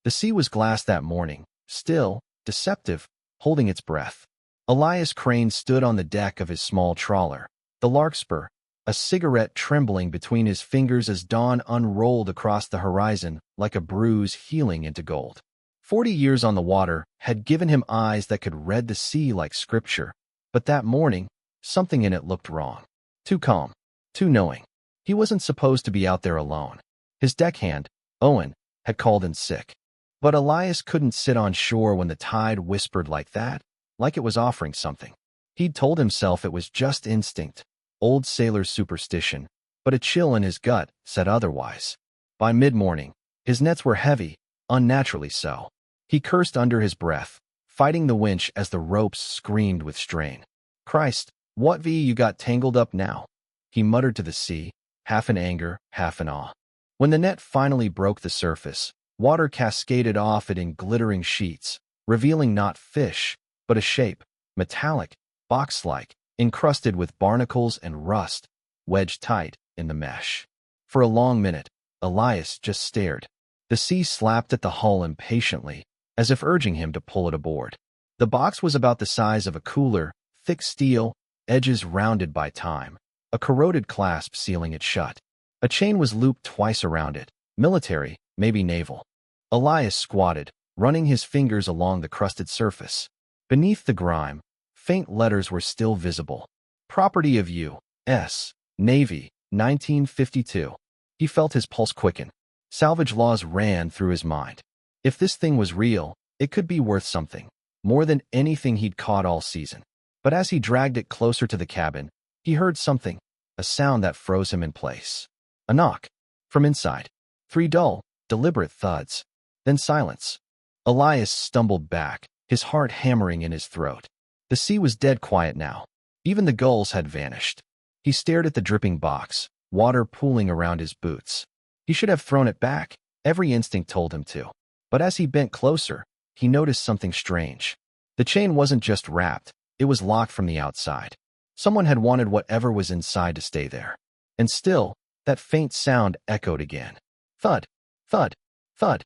The sea was glass that morning, still, deceptive, holding its breath. Elias Crane stood on the deck of his small trawler, the Larkspur, a cigarette trembling between his fingers as dawn unrolled across the horizon like a bruise healing into gold. 40 years on the water had given him eyes that could read the sea like scripture, but that morning, something in it looked wrong. Too calm, too knowing. He wasn't supposed to be out there alone. His deckhand, Owen, had called in sick. But Elias couldn't sit on shore when the tide whispered like that, like it was offering something. He'd told himself it was just instinct, old sailor's superstition, but a chill in his gut said otherwise. By mid-morning, his nets were heavy, unnaturally so. He cursed under his breath, fighting the winch as the ropes screamed with strain. Christ, what you got tangled up now? He muttered to the sea, half in anger, half in awe. When the net finally broke the surface, water cascaded off it in glittering sheets, revealing not fish, but a shape, metallic, box-like, encrusted with barnacles and rust, wedged tight in the mesh. For a long minute, Elias just stared. The sea slapped at the hull impatiently, as if urging him to pull it aboard. The box was about the size of a cooler, thick steel, edges rounded by time, a corroded clasp sealing it shut. A chain was looped twice around it, military, maybe naval. Elias squatted, running his fingers along the crusted surface. Beneath the grime, faint letters were still visible. Property of U.S. Navy, 1952. He felt his pulse quicken. Salvage laws ran through his mind. If this thing was real, it could be worth something, more than anything he'd caught all season. But as he dragged it closer to the cabin, he heard something, a sound that froze him in place. A knock. From inside. 3 dull, deliberate thuds. Then silence. Elias stumbled back, his heart hammering in his throat. The sea was dead quiet now. Even the gulls had vanished. He stared at the dripping box, water pooling around his boots. He should have thrown it back, every instinct told him to. But as he bent closer, he noticed something strange. The chain wasn't just wrapped, it was locked from the outside. Someone had wanted whatever was inside to stay there. And still, that faint sound echoed again. Thud, thud, thud.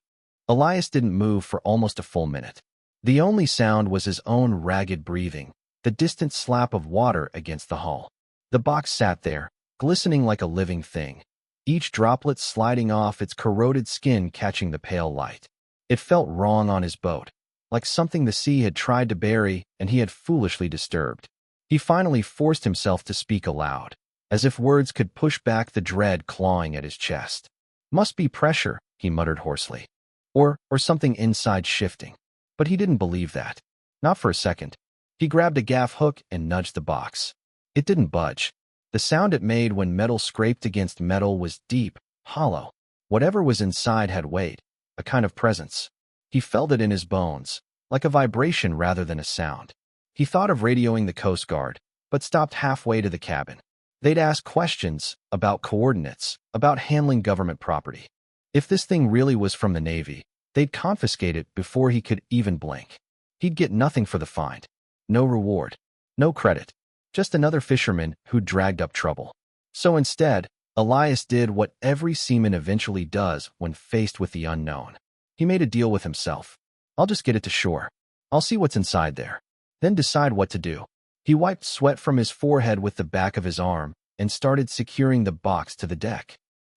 Elias didn't move for almost a full minute. The only sound was his own ragged breathing, the distant slap of water against the hull. The box sat there, glistening like a living thing, each droplet sliding off its corroded skin catching the pale light. It felt wrong on his boat, like something the sea had tried to bury and he had foolishly disturbed. He finally forced himself to speak aloud, as if words could push back the dread clawing at his chest. Must be pressure, he muttered hoarsely. Or something inside shifting. But he didn't believe that. Not for a second. He grabbed a gaff hook and nudged the box. It didn't budge. The sound it made when metal scraped against metal was deep, hollow. Whatever was inside had weight, a kind of presence. He felt it in his bones, like a vibration rather than a sound. He thought of radioing the Coast Guard, but stopped halfway to the cabin. They'd ask questions about coordinates, about handling government property. If this thing really was from the Navy, they'd confiscate it before he could even blink. He'd get nothing for the find. No reward. No credit. Just another fisherman who'd dragged up trouble. So instead, Elias did what every seaman eventually does when faced with the unknown. He made a deal with himself. I'll just get it to shore. I'll see what's inside there. Then decide what to do. He wiped sweat from his forehead with the back of his arm and started securing the box to the deck.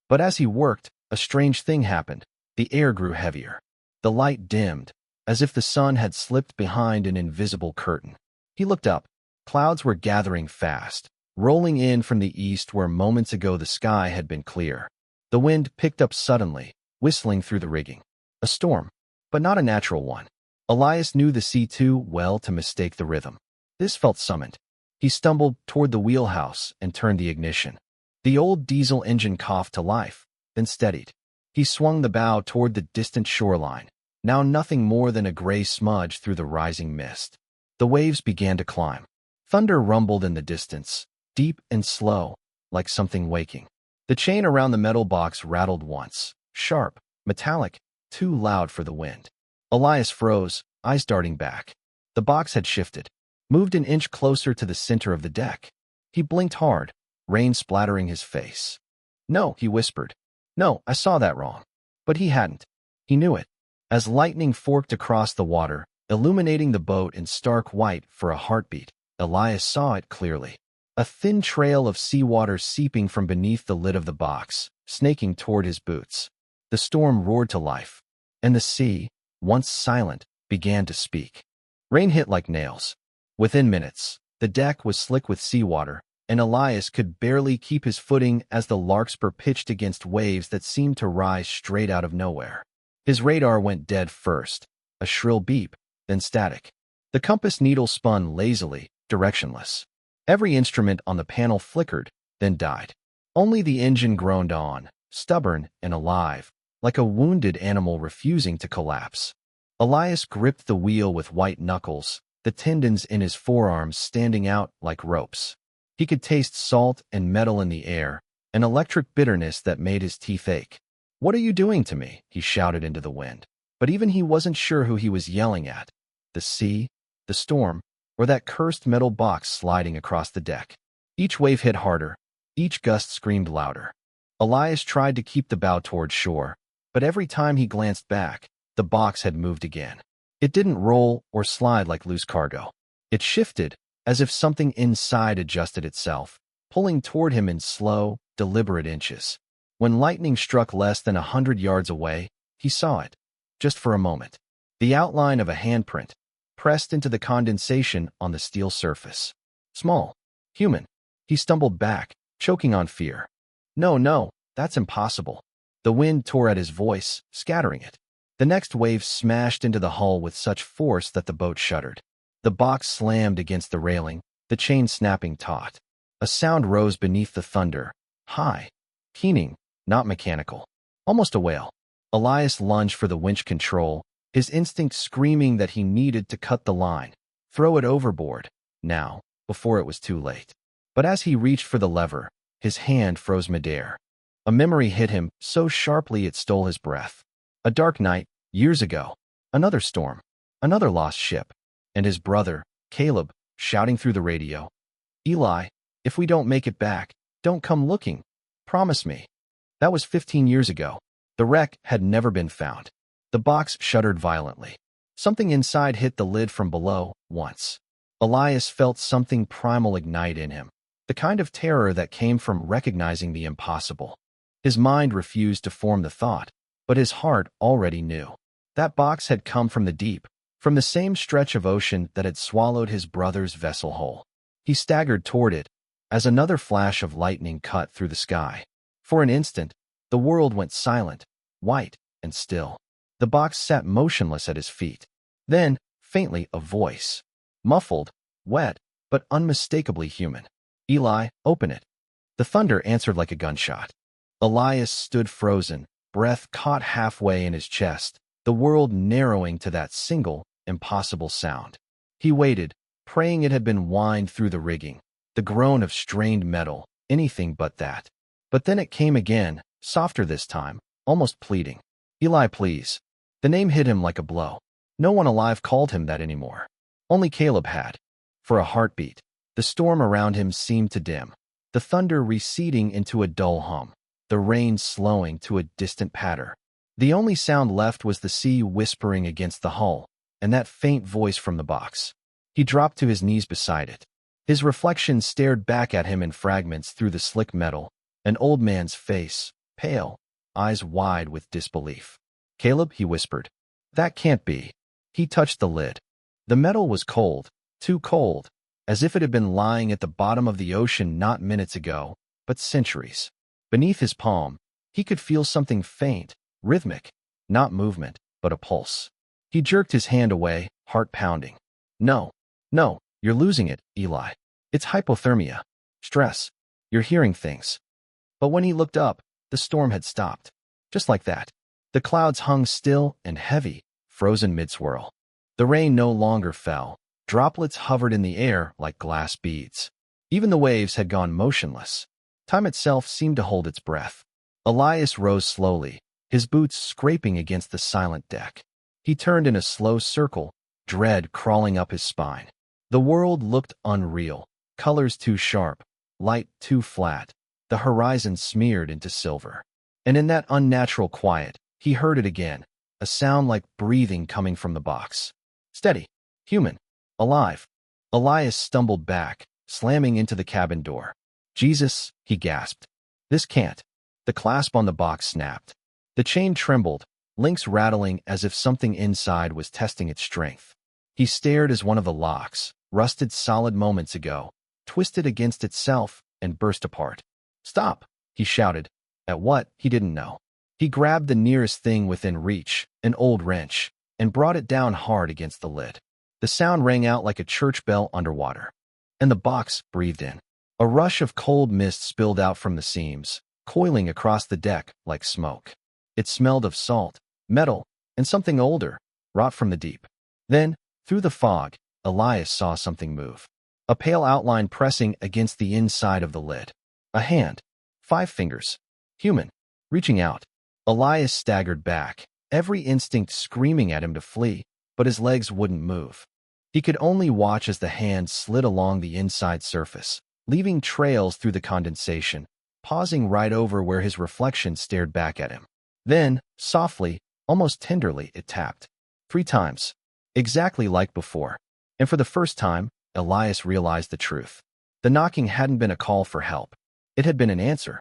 But as he worked, a strange thing happened. The air grew heavier. The light dimmed, as if the sun had slipped behind an invisible curtain. He looked up. Clouds were gathering fast, rolling in from the east where moments ago the sky had been clear. The wind picked up suddenly, whistling through the rigging. A storm, but not a natural one. Elias knew the sea too well to mistake the rhythm. This felt summoned. He stumbled toward the wheelhouse and turned the ignition. The old diesel engine coughed to life, then steadied. He swung the bow toward the distant shoreline, now nothing more than a gray smudge through the rising mist. The waves began to climb. Thunder rumbled in the distance, deep and slow, like something waking. The chain around the metal box rattled once, sharp, metallic, too loud for the wind. Elias froze, eyes darting back. The box had shifted, moved an inch closer to the center of the deck. He blinked hard, rain splattering his face. No, he whispered. No, I saw that wrong. But he hadn't. He knew it. As lightning forked across the water, illuminating the boat in stark white for a heartbeat, Elias saw it clearly. A thin trail of seawater seeping from beneath the lid of the box, snaking toward his boots. The storm roared to life, and the sea, once silent, began to speak. Rain hit like nails. Within minutes, the deck was slick with seawater, and Elias could barely keep his footing as the Larkspur pitched against waves that seemed to rise straight out of nowhere. His radar went dead first, a shrill beep, then static. The compass needle spun lazily, directionless. Every instrument on the panel flickered, then died. Only the engine groaned on, stubborn and alive, like a wounded animal refusing to collapse. Elias gripped the wheel with white knuckles, the tendons in his forearms standing out like ropes. He could taste salt and metal in the air, an electric bitterness that made his teeth ache. "What are you doing to me?" he shouted into the wind. But even he wasn't sure who he was yelling at. The sea, the storm, or that cursed metal box sliding across the deck. Each wave hit harder. Each gust screamed louder. Elias tried to keep the bow toward shore, but every time he glanced back, the box had moved again. It didn't roll or slide like loose cargo. It shifted, as if something inside adjusted itself, pulling toward him in slow, deliberate inches. When lightning struck less than 100 yards away, he saw it, just for a moment. The outline of a handprint, pressed into the condensation on the steel surface. Small, human. He stumbled back, choking on fear. No, that's impossible. The wind tore at his voice, scattering it. The next wave smashed into the hull with such force that the boat shuddered. The box slammed against the railing, the chain snapping taut. A sound rose beneath the thunder, high, keening, not mechanical. Almost a wail. Elias lunged for the winch control, his instinct screaming that he needed to cut the line, throw it overboard, now, before it was too late. But as he reached for the lever, his hand froze midair. A memory hit him so sharply it stole his breath. A dark night, years ago. Another storm. Another lost ship. And his brother, Caleb, shouting through the radio. "Eli, if we don't make it back, don't come looking. Promise me." That was 15 years ago. The wreck had never been found. The box shuddered violently. Something inside hit the lid from below, once. Elias felt something primal ignite in him, the kind of terror that came from recognizing the impossible. His mind refused to form the thought, but his heart already knew. That box had come from the deep, from the same stretch of ocean that had swallowed his brother's vessel whole. He staggered toward it, as another flash of lightning cut through the sky. For an instant, the world went silent, white, and still. The box sat motionless at his feet. Then, faintly, a voice. Muffled, wet, but unmistakably human. "Eli, open it." The thunder answered like a gunshot. Elias stood frozen, breath caught halfway in his chest, the world narrowing to that single, impossible sound. He waited, praying it had been whined through the rigging, the groan of strained metal, anything but that. But then it came again, softer this time, almost pleading. "Eli, please." The name hit him like a blow. No one alive called him that anymore. Only Caleb had. For a heartbeat, the storm around him seemed to dim, the thunder receding into a dull hum, the rain slowing to a distant patter. The only sound left was the sea whispering against the hull, and that faint voice from the box. He dropped to his knees beside it. His reflection stared back at him in fragments through the slick metal, an old man's face, pale, eyes wide with disbelief. "Caleb," he whispered. "That can't be." He touched the lid. The metal was cold, too cold, as if it had been lying at the bottom of the ocean not minutes ago, but centuries. Beneath his palm, he could feel something faint, rhythmic, not movement, but a pulse. He jerked his hand away, heart pounding. No, you're losing it, Eli. It's hypothermia. Stress. You're hearing things." But when he looked up, the storm had stopped. Just like that. The clouds hung still and heavy, frozen mid-swirl. The rain no longer fell. Droplets hovered in the air like glass beads. Even the waves had gone motionless. Time itself seemed to hold its breath. Elias rose slowly, his boots scraping against the silent deck. He turned in a slow circle, dread crawling up his spine. The world looked unreal, colors too sharp, light too flat, the horizon smeared into silver. And in that unnatural quiet, he heard it again, a sound like breathing coming from the box. Steady. Human. Alive. Elias stumbled back, slamming into the cabin door. Jesus, he gasped. This can't. The clasp on the box snapped. The chain trembled, links rattling as if something inside was testing its strength. He stared as one of the locks, rusted solid moments ago, twisted against itself and burst apart. Stop, he shouted. At what, he didn't know. He grabbed the nearest thing within reach, an old wrench, and brought it down hard against the lid. The sound rang out like a church bell underwater, and the box breathed in. A rush of cold mist spilled out from the seams, coiling across the deck like smoke. It smelled of salt, metal, and something older, rot from the deep. Then, through the fog, Elias saw something move. A pale outline pressing against the inside of the lid. A hand. 5 fingers. Human. Reaching out. Elias staggered back, every instinct screaming at him to flee, but his legs wouldn't move. He could only watch as the hand slid along the inside surface, leaving trails through the condensation, pausing right over where his reflection stared back at him. Then, softly, almost tenderly, it tapped. 3 times. Exactly like before. And for the first time, Elias realized the truth. The knocking hadn't been a call for help. It had been an answer.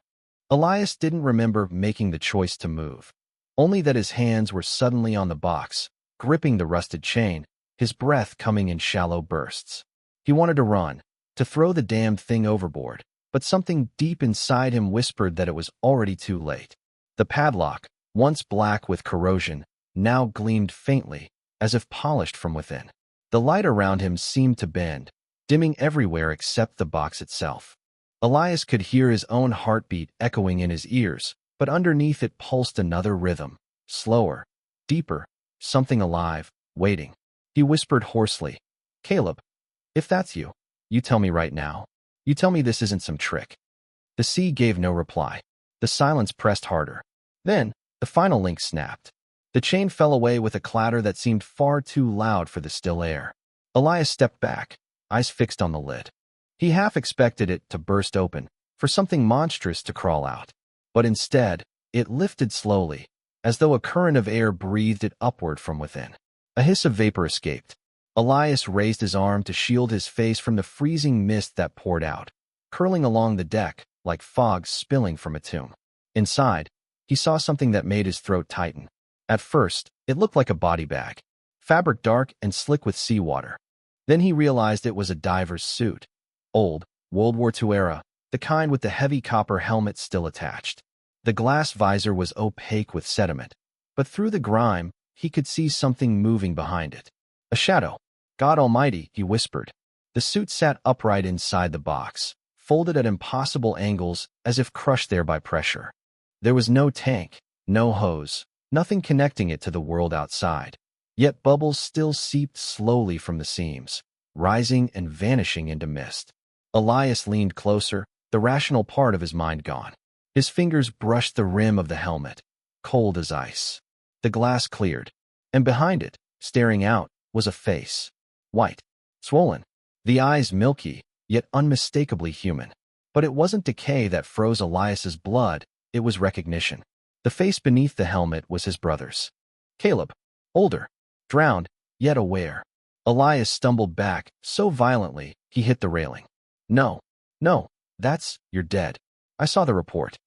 Elias didn't remember making the choice to move, only that his hands were suddenly on the box, gripping the rusted chain, his breath coming in shallow bursts. He wanted to run, to throw the damned thing overboard, but something deep inside him whispered that it was already too late. The padlock, once black with corrosion, now gleamed faintly, as if polished from within. The light around him seemed to bend, dimming everywhere except the box itself. Elias could hear his own heartbeat echoing in his ears, but underneath it pulsed another rhythm, slower, deeper, something alive, waiting. He whispered hoarsely, "Caleb, if that's you, you tell me right now. You tell me this isn't some trick." The sea gave no reply. The silence pressed harder. Then, the final link snapped. The chain fell away with a clatter that seemed far too loud for the still air. Elias stepped back, eyes fixed on the lid. He half expected it to burst open, for something monstrous to crawl out. But instead, it lifted slowly, as though a current of air breathed it upward from within. A hiss of vapor escaped. Elias raised his arm to shield his face from the freezing mist that poured out, curling along the deck like fog spilling from a tomb. Inside, he saw something that made his throat tighten. At first, it looked like a body bag, fabric dark and slick with seawater. Then he realized it was a diver's suit. Old, World War II era, the kind with the heavy copper helmet still attached. The glass visor was opaque with sediment, but through the grime, he could see something moving behind it. A shadow. "God Almighty," he whispered. The suit sat upright inside the box, folded at impossible angles as if crushed there by pressure. There was no tank, no hose, nothing connecting it to the world outside. Yet bubbles still seeped slowly from the seams, rising and vanishing into mist. Elias leaned closer, the rational part of his mind gone. His fingers brushed the rim of the helmet, cold as ice. The glass cleared, and behind it, staring out, was a face. White, swollen, the eyes milky, yet unmistakably human. But it wasn't decay that froze Elias's blood, it was recognition. The face beneath the helmet was his brother's. Caleb, older, drowned, yet aware. Elias stumbled back, so violently, he hit the railing. No, you're dead. I saw the report.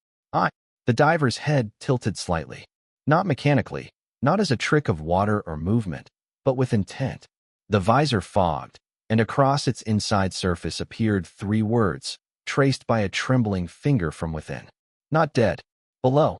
The diver's head tilted slightly. Not mechanically, not as a trick of water or movement, but with intent. The visor fogged, and across its inside surface appeared 3 words, traced by a trembling finger from within. Not dead. Below.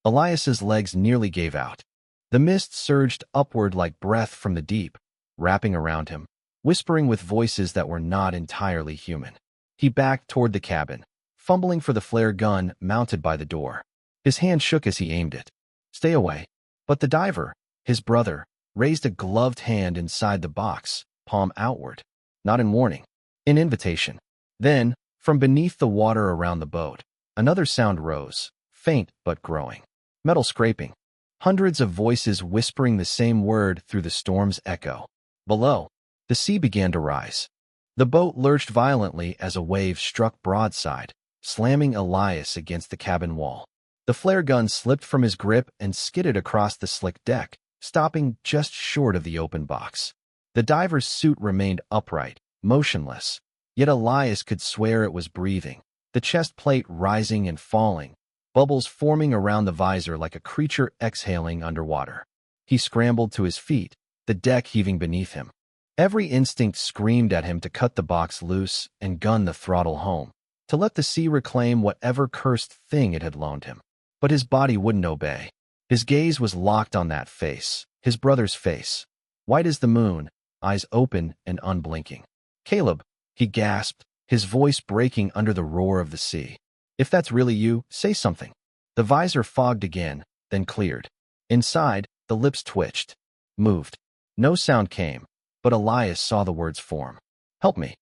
Elias's legs nearly gave out. The mist surged upward like breath from the deep, wrapping around him, whispering with voices that were not entirely human. He backed toward the cabin, fumbling for the flare gun mounted by the door. His hand shook as he aimed it. Stay away. But the diver, his brother, raised a gloved hand inside the box, palm outward. Not in warning, in invitation. Then, from beneath the water around the boat, another sound rose, faint but growing. Metal scraping. Hundreds of voices whispering the same word through the storm's echo. Below, the sea began to rise. The boat lurched violently as a wave struck broadside, slamming Elias against the cabin wall. The flare gun slipped from his grip and skidded across the slick deck, stopping just short of the open box. The diver's suit remained upright, motionless, yet Elias could swear it was breathing, the chest plate rising and falling, bubbles forming around the visor like a creature exhaling underwater. He scrambled to his feet, the deck heaving beneath him. Every instinct screamed at him to cut the box loose and gun the throttle home, to let the sea reclaim whatever cursed thing it had loaned him. But his body wouldn't obey. His gaze was locked on that face, his brother's face, white as the moon, eyes open and unblinking. "Caleb," he gasped, his voice breaking under the roar of the sea. "If that's really you, say something." The visor fogged again, then cleared. Inside, the lips twitched, moved. No sound came, but Elias saw the words form. "Help me."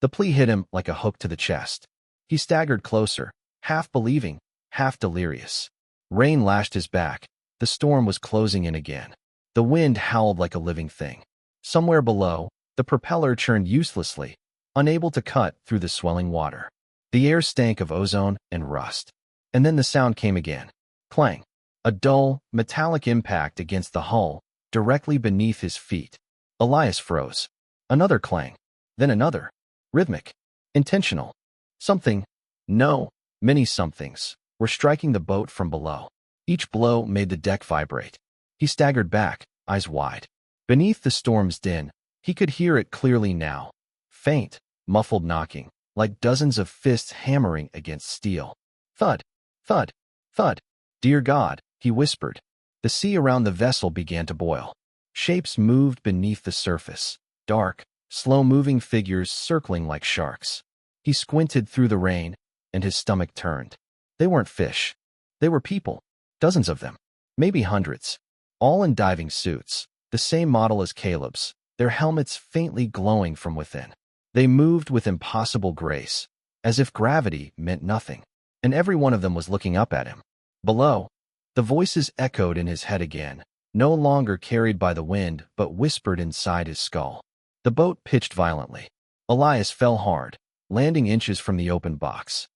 The plea hit him like a hook to the chest. He staggered closer, half believing, half delirious. Rain lashed his back. The storm was closing in again. The wind howled like a living thing. Somewhere below, the propeller churned uselessly, unable to cut through the swelling water. The air stank of ozone and rust. And then the sound came again. Clang. A dull, metallic impact against the hull, directly beneath his feet. Elias froze. Another clang. Then another. Rhythmic. Intentional. Something. No, many somethings were striking the boat from below. Each blow made the deck vibrate. He staggered back, eyes wide. Beneath the storm's din, he could hear it clearly now. Faint, muffled knocking, like dozens of fists hammering against steel. Thud, thud, thud. "Dear God," he whispered. The sea around the vessel began to boil. Shapes moved beneath the surface, dark, slow-moving figures circling like sharks. He squinted through the rain, and his stomach turned. They weren't fish. They were people. Dozens of them. Maybe hundreds. All in diving suits, the same model as Caleb's, their helmets faintly glowing from within. They moved with impossible grace, as if gravity meant nothing, and every one of them was looking up at him. Below, the voices echoed in his head again, no longer carried by the wind but whispered inside his skull. The boat pitched violently. Elias fell hard, landing inches from the open box.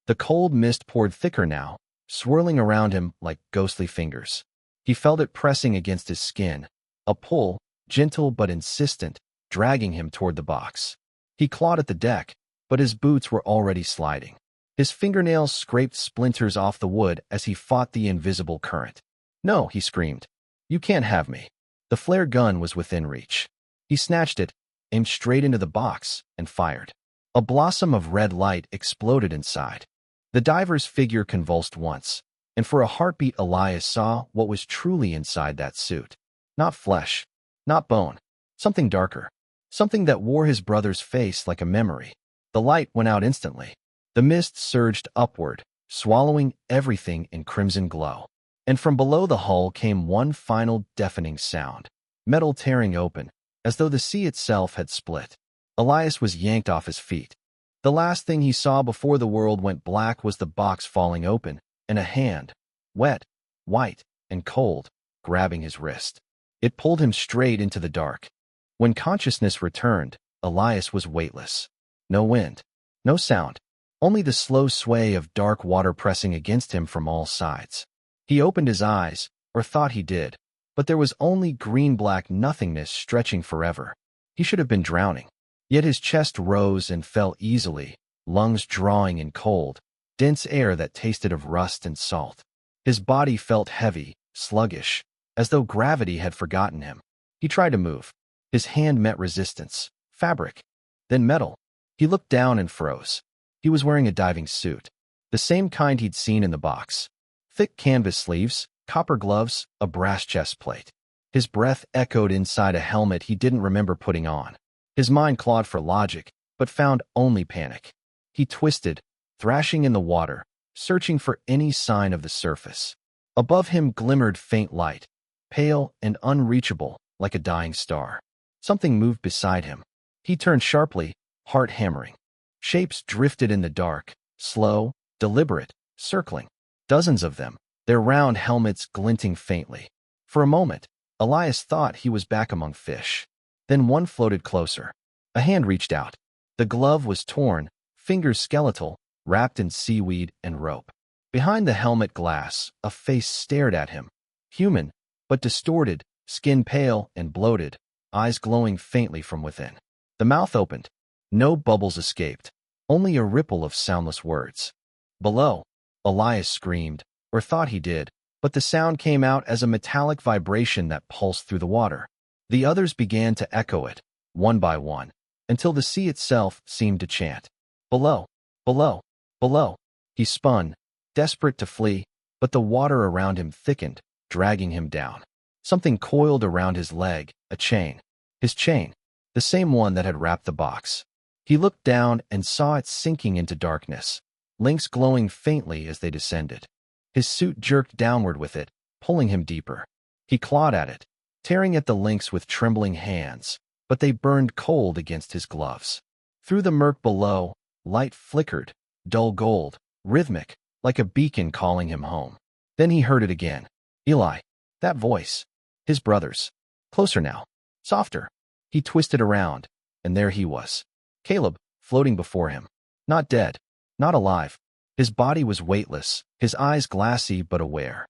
The cold mist poured thicker now, swirling around him like ghostly fingers. He felt it pressing against his skin, a pull, gentle but insistent, dragging him toward the box. He clawed at the deck, but his boots were already sliding. His fingernails scraped splinters off the wood as he fought the invisible current. "No," he screamed. "You can't have me." The flare gun was within reach. He snatched it, aimed straight into the box, and fired. A blossom of red light exploded inside. The diver's figure convulsed once, and for a heartbeat Elias saw what was truly inside that suit. Not flesh, not bone, something darker, something that wore his brother's face like a memory. The light went out instantly. The mist surged upward, swallowing everything in crimson glow. And from below the hull came one final deafening sound, metal tearing open, as though the sea itself had split. Elias was yanked off his feet. The last thing he saw before the world went black was the box falling open, and a hand, wet, white, and cold, grabbing his wrist. It pulled him straight into the dark. When consciousness returned, Elias was weightless. No wind, no sound, only the slow sway of dark water pressing against him from all sides. He opened his eyes, or thought he did, but there was only green-black nothingness stretching forever. He should have been drowning. Yet his chest rose and fell easily, lungs drawing in cold, dense air that tasted of rust and salt. His body felt heavy, sluggish, as though gravity had forgotten him. He tried to move. His hand met resistance. Fabric. Then metal. He looked down and froze. He was wearing a diving suit, the same kind he'd seen in the box. Thick canvas sleeves, copper gloves, a brass chest plate. His breath echoed inside a helmet he didn't remember putting on. His mind clawed for logic, but found only panic. He twisted, thrashing in the water, searching for any sign of the surface. Above him glimmered faint light, pale and unreachable, like a dying star. Something moved beside him. He turned sharply, heart hammering. Shapes drifted in the dark, slow, deliberate, circling. Dozens of them, their round helmets glinting faintly. For a moment, Elias thought he was back among fish. Then one floated closer. A hand reached out. The glove was torn, fingers skeletal, wrapped in seaweed and rope. Behind the helmet glass, a face stared at him. Human, but distorted, skin pale and bloated, eyes glowing faintly from within. The mouth opened. No bubbles escaped, only a ripple of soundless words. Below, Elias screamed, or thought he did, but the sound came out as a metallic vibration that pulsed through the water. The others began to echo it, one by one, until the sea itself seemed to chant. Below, below, below. He spun, desperate to flee, but the water around him thickened, dragging him down. Something coiled around his leg, a chain. His chain, the same one that had wrapped the box. He looked down and saw it sinking into darkness, links glowing faintly as they descended. His suit jerked downward with it, pulling him deeper. He clawed at it, tearing at the links with trembling hands, but they burned cold against his gloves. Through the murk below, light flickered, dull gold, rhythmic, like a beacon calling him home. Then he heard it again. Eli. That voice. His brother's. Closer now. Softer. He twisted around, and there he was. Caleb, floating before him. Not dead. Not alive. His body was weightless, his eyes glassy but aware.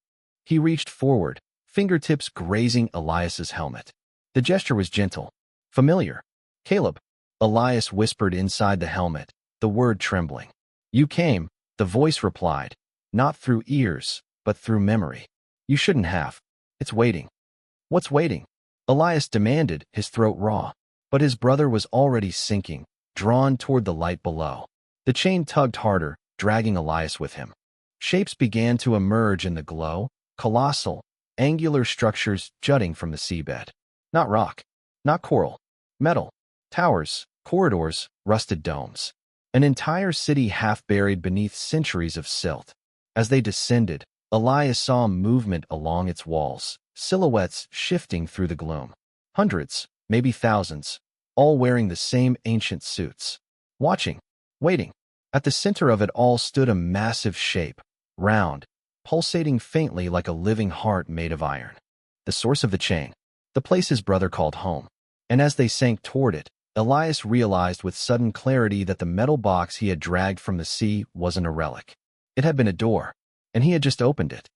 He reached forward, fingertips grazing Elias's helmet. The gesture was gentle, familiar. Caleb, Elias whispered inside the helmet, the word trembling. You came, the voice replied, not through ears, but through memory. You shouldn't have. It's waiting. What's waiting? Elias demanded, his throat raw. But his brother was already sinking, drawn toward the light below. The chain tugged harder, dragging Elias with him. Shapes began to emerge in the glow, colossal, angular structures jutting from the seabed. Not rock, not coral, metal, towers, corridors, rusted domes. An entire city half buried beneath centuries of silt. As they descended, Elias saw movement along its walls, silhouettes shifting through the gloom. Hundreds, maybe thousands, all wearing the same ancient suits. Watching, waiting. At the center of it all stood a massive shape, round, pulsating faintly like a living heart made of iron. The source of the chain, the place his brother called home. And as they sank toward it, Elias realized with sudden clarity that the metal box he had dragged from the sea wasn't a relic. It had been a door, and he had just opened it.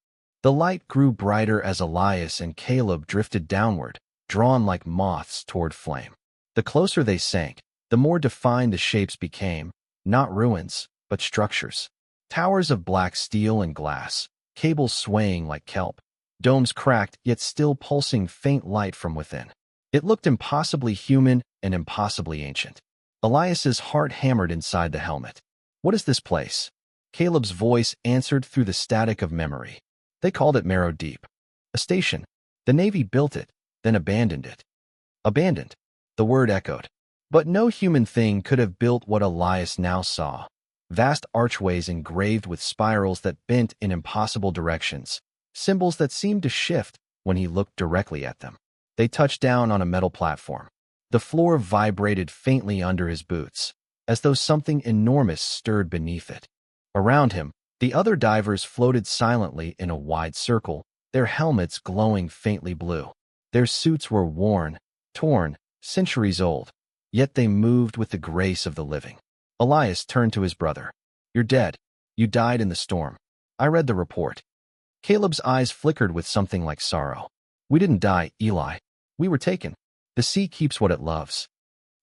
The light grew brighter as Elias and Caleb drifted downward, drawn like moths toward flame. The closer they sank, the more defined the shapes became, not ruins, but structures. Towers of black steel and glass, cables swaying like kelp, domes cracked yet still pulsing faint light from within. It looked impossibly human and impossibly ancient. Elias's heart hammered inside the helmet. What is this place? Caleb's voice answered through the static of memory. They called it Marrow Deep. A station. The Navy built it, then abandoned it. Abandoned. The word echoed. But no human thing could have built what Elias now saw. Vast archways engraved with spirals that bent in impossible directions, symbols that seemed to shift when he looked directly at them. They touched down on a metal platform. The floor vibrated faintly under his boots, as though something enormous stirred beneath it. Around him, the other divers floated silently in a wide circle, their helmets glowing faintly blue. Their suits were worn, torn, centuries old, yet they moved with the grace of the living. Elias turned to his brother. You're dead. You died in the storm. I read the report. Caleb's eyes flickered with something like sorrow. We didn't die, Eli. We were taken. The sea keeps what it loves.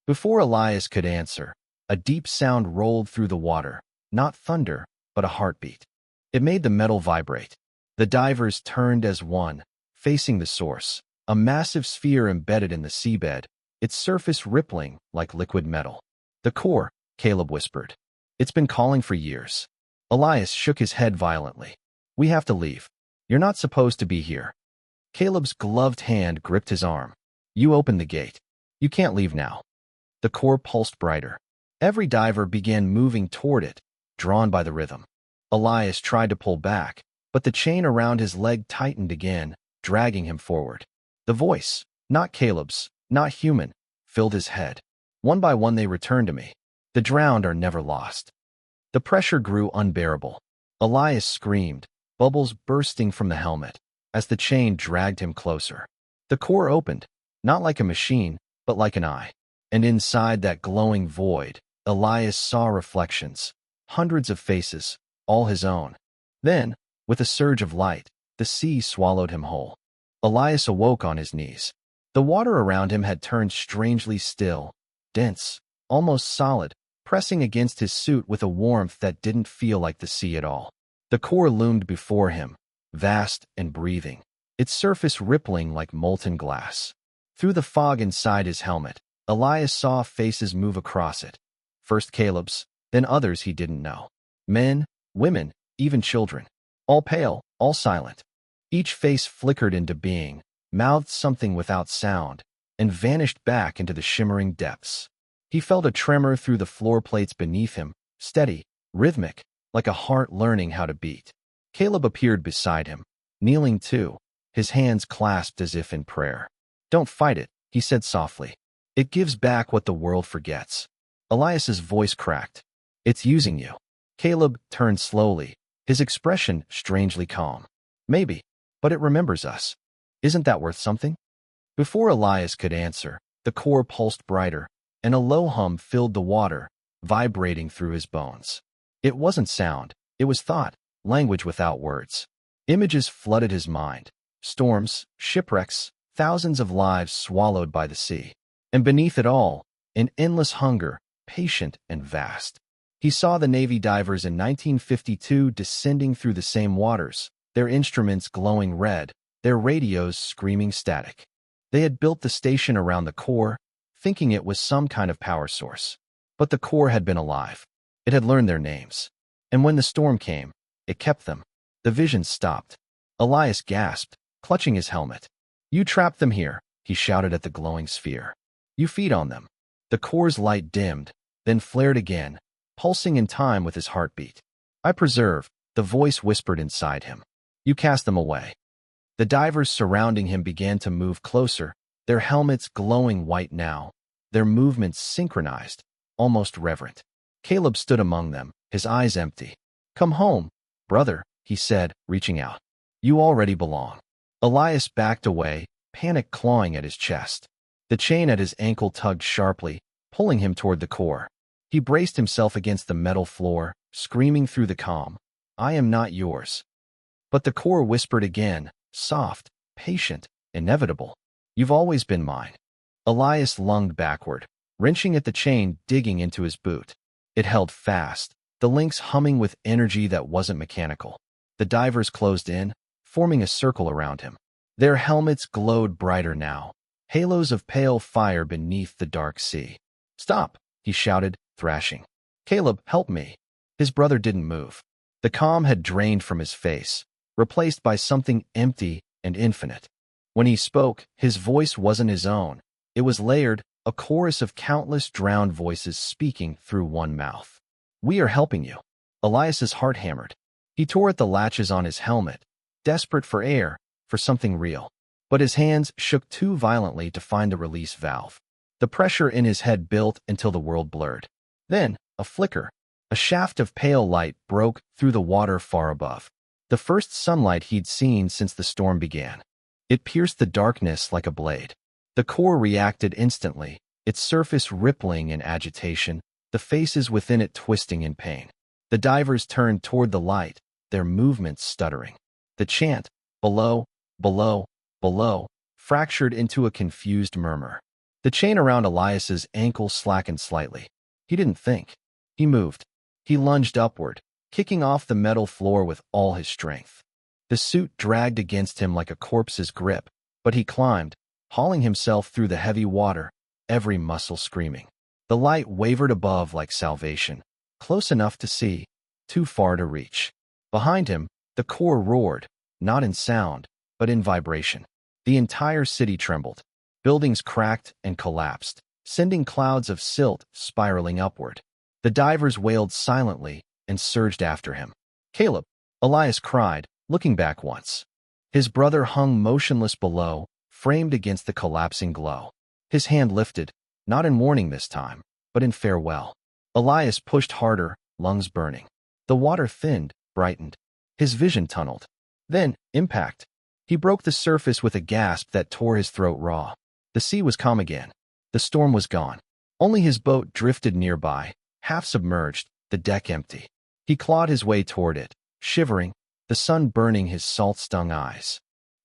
Before Elias could answer, a deep sound rolled through the water, not thunder, but a heartbeat. It made the metal vibrate. The divers turned as one, facing the source, a massive sphere embedded in the seabed, its surface rippling like liquid metal. The core, Caleb whispered. It's been calling for years. Elias shook his head violently. We have to leave. You're not supposed to be here. Caleb's gloved hand gripped his arm. You opened the gate. You can't leave now. The core pulsed brighter. Every diver began moving toward it, drawn by the rhythm. Elias tried to pull back, but the chain around his leg tightened again, dragging him forward. The voice, not Caleb's, not human, filled his head. One by one they returned to me. The drowned are never lost. The pressure grew unbearable. Elias screamed, bubbles bursting from the helmet, as the chain dragged him closer. The core opened, not like a machine, but like an eye. And inside that glowing void, Elias saw reflections, hundreds of faces, all his own. Then, with a surge of light, the sea swallowed him whole. Elias awoke on his knees. The water around him had turned strangely still, dense, almost solid, pressing against his suit with a warmth that didn't feel like the sea at all. The core loomed before him, vast and breathing, its surface rippling like molten glass. Through the fog inside his helmet, Elias saw faces move across it. First Caleb's, then others he didn't know. Men, women, even children. All pale, all silent. Each face flickered into being, mouthed something without sound, and vanished back into the shimmering depths. He felt a tremor through the floor plates beneath him, steady, rhythmic, like a heart learning how to beat. Caleb appeared beside him, kneeling too, his hands clasped as if in prayer. "Don't fight it," he said softly. "It gives back what the world forgets." Elias's voice cracked. "It's using you." Caleb turned slowly, his expression strangely calm. "Maybe, but it remembers us. Isn't that worth something?" Before Elias could answer, the core pulsed brighter, and a low hum filled the water, vibrating through his bones. It wasn't sound, it was thought, language without words. Images flooded his mind. Storms, shipwrecks, thousands of lives swallowed by the sea. And beneath it all, an endless hunger, patient and vast. He saw the Navy divers in 1952 descending through the same waters, their instruments glowing red, their radios screaming static. They had built the station around the core, thinking it was some kind of power source. But the core had been alive. It had learned their names. And when the storm came, it kept them. The vision stopped. Elias gasped, clutching his helmet. "You trapped them here," he shouted at the glowing sphere. "You feed on them." The core's light dimmed, then flared again, pulsing in time with his heartbeat. "I preserve," the voice whispered inside him. "You cast them away." The divers surrounding him began to move closer, their helmets glowing white now, their movements synchronized, almost reverent. Caleb stood among them, his eyes empty. "Come home, brother," he said, reaching out. "You already belong." Elias backed away, panic clawing at his chest. The chain at his ankle tugged sharply, pulling him toward the core. He braced himself against the metal floor, screaming through the calm, "I am not yours." But the core whispered again, soft, patient, inevitable. "You've always been mine." Elias lunged backward, wrenching at the chain digging into his boot. It held fast, the links humming with energy that wasn't mechanical. The divers closed in, forming a circle around him. Their helmets glowed brighter now, halos of pale fire beneath the dark sea. "Stop," he shouted, thrashing. "Caleb, help me." His brother didn't move. The calm had drained from his face, replaced by something empty and infinite. When he spoke, his voice wasn't his own. It was layered, a chorus of countless drowned voices speaking through one mouth. "We are helping you." Elias's heart hammered. He tore at the latches on his helmet, desperate for air, for something real. But his hands shook too violently to find the release valve. The pressure in his head built until the world blurred. Then, a flicker. A shaft of pale light broke through the water far above. The first sunlight he'd seen since the storm began. It pierced the darkness like a blade. The core reacted instantly, its surface rippling in agitation, the faces within it twisting in pain. The divers turned toward the light, their movements stuttering. The chant, "Below, below, below," fractured into a confused murmur. The chain around Elias's ankle slackened slightly. He didn't think. He moved. He lunged upward, kicking off the metal floor with all his strength. The suit dragged against him like a corpse's grip, but he climbed, hauling himself through the heavy water, every muscle screaming. The light wavered above like salvation, close enough to see, too far to reach. Behind him, the core roared, not in sound, but in vibration. The entire city trembled. Buildings cracked and collapsed, sending clouds of silt spiraling upward. The divers wailed silently and surged after him. "Caleb!" Elias cried, looking back once. His brother hung motionless below, framed against the collapsing glow. His hand lifted, not in warning this time, but in farewell. Elias pushed harder, lungs burning. The water thinned, brightened. His vision tunneled. Then, impact. He broke the surface with a gasp that tore his throat raw. The sea was calm again. The storm was gone. Only his boat drifted nearby, half submerged, the deck empty. He clawed his way toward it, shivering, the sun burning his salt-stung eyes.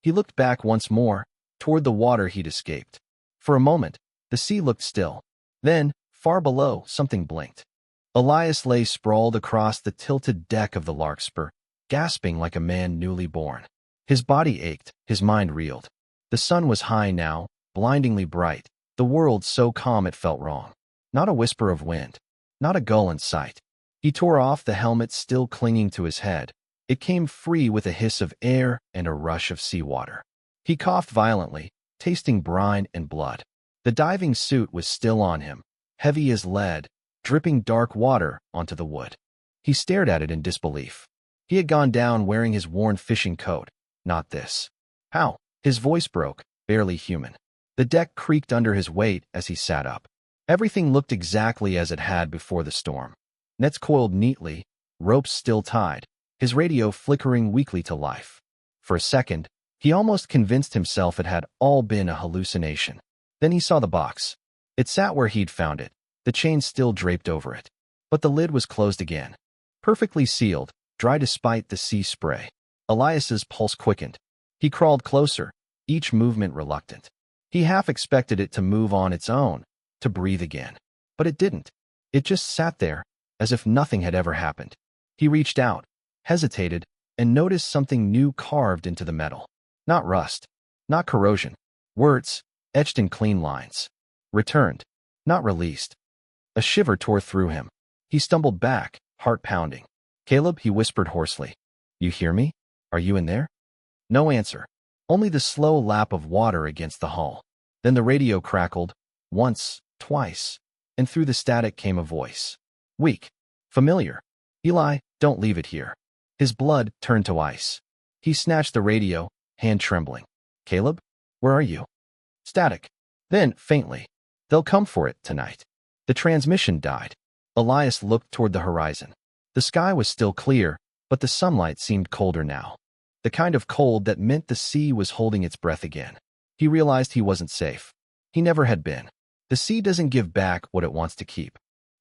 He looked back once more, toward the water he'd escaped. For a moment, the sea looked still. Then, far below, something blinked. Elias lay sprawled across the tilted deck of the Larkspur, gasping like a man newly born. His body ached, his mind reeled. The sun was high now, blindingly bright, the world so calm it felt wrong. Not a whisper of wind, not a gull in sight. He tore off the helmet still clinging to his head. It came free with a hiss of air and a rush of seawater. He coughed violently, tasting brine and blood. The diving suit was still on him, heavy as lead, dripping dark water onto the wood. He stared at it in disbelief. He had gone down wearing his worn fishing coat, not this. How? His voice broke, barely human. The deck creaked under his weight as he sat up. Everything looked exactly as it had before the storm. Nets coiled neatly, ropes still tied, his radio flickering weakly to life. For a second, he almost convinced himself it had all been a hallucination. Then he saw the box. It sat where he'd found it, the chain still draped over it. But the lid was closed again. Perfectly sealed, dry despite the sea spray. Elias's pulse quickened. He crawled closer, each movement reluctant. He half expected it to move on its own, to breathe again. But it didn't. It just sat there, as if nothing had ever happened. He reached out, hesitated, and noticed something new carved into the metal. Not rust, not corrosion. Words, etched in clean lines. Returned, not released. A shiver tore through him. He stumbled back, heart pounding. "Caleb," he whispered hoarsely. "You hear me? Are you in there?" No answer. Only the slow lap of water against the hull. Then the radio crackled, once, twice, and through the static came a voice. Weak, familiar. "Eli, don't leave it here." His blood turned to ice. He snatched the radio, hand trembling. "Caleb, where are you?" Static. Then, faintly, "They'll come for it tonight." The transmission died. Elias looked toward the horizon. The sky was still clear, but the sunlight seemed colder now. The kind of cold that meant the sea was holding its breath again. He realized he wasn't safe. He never had been. The sea doesn't give back what it wants to keep.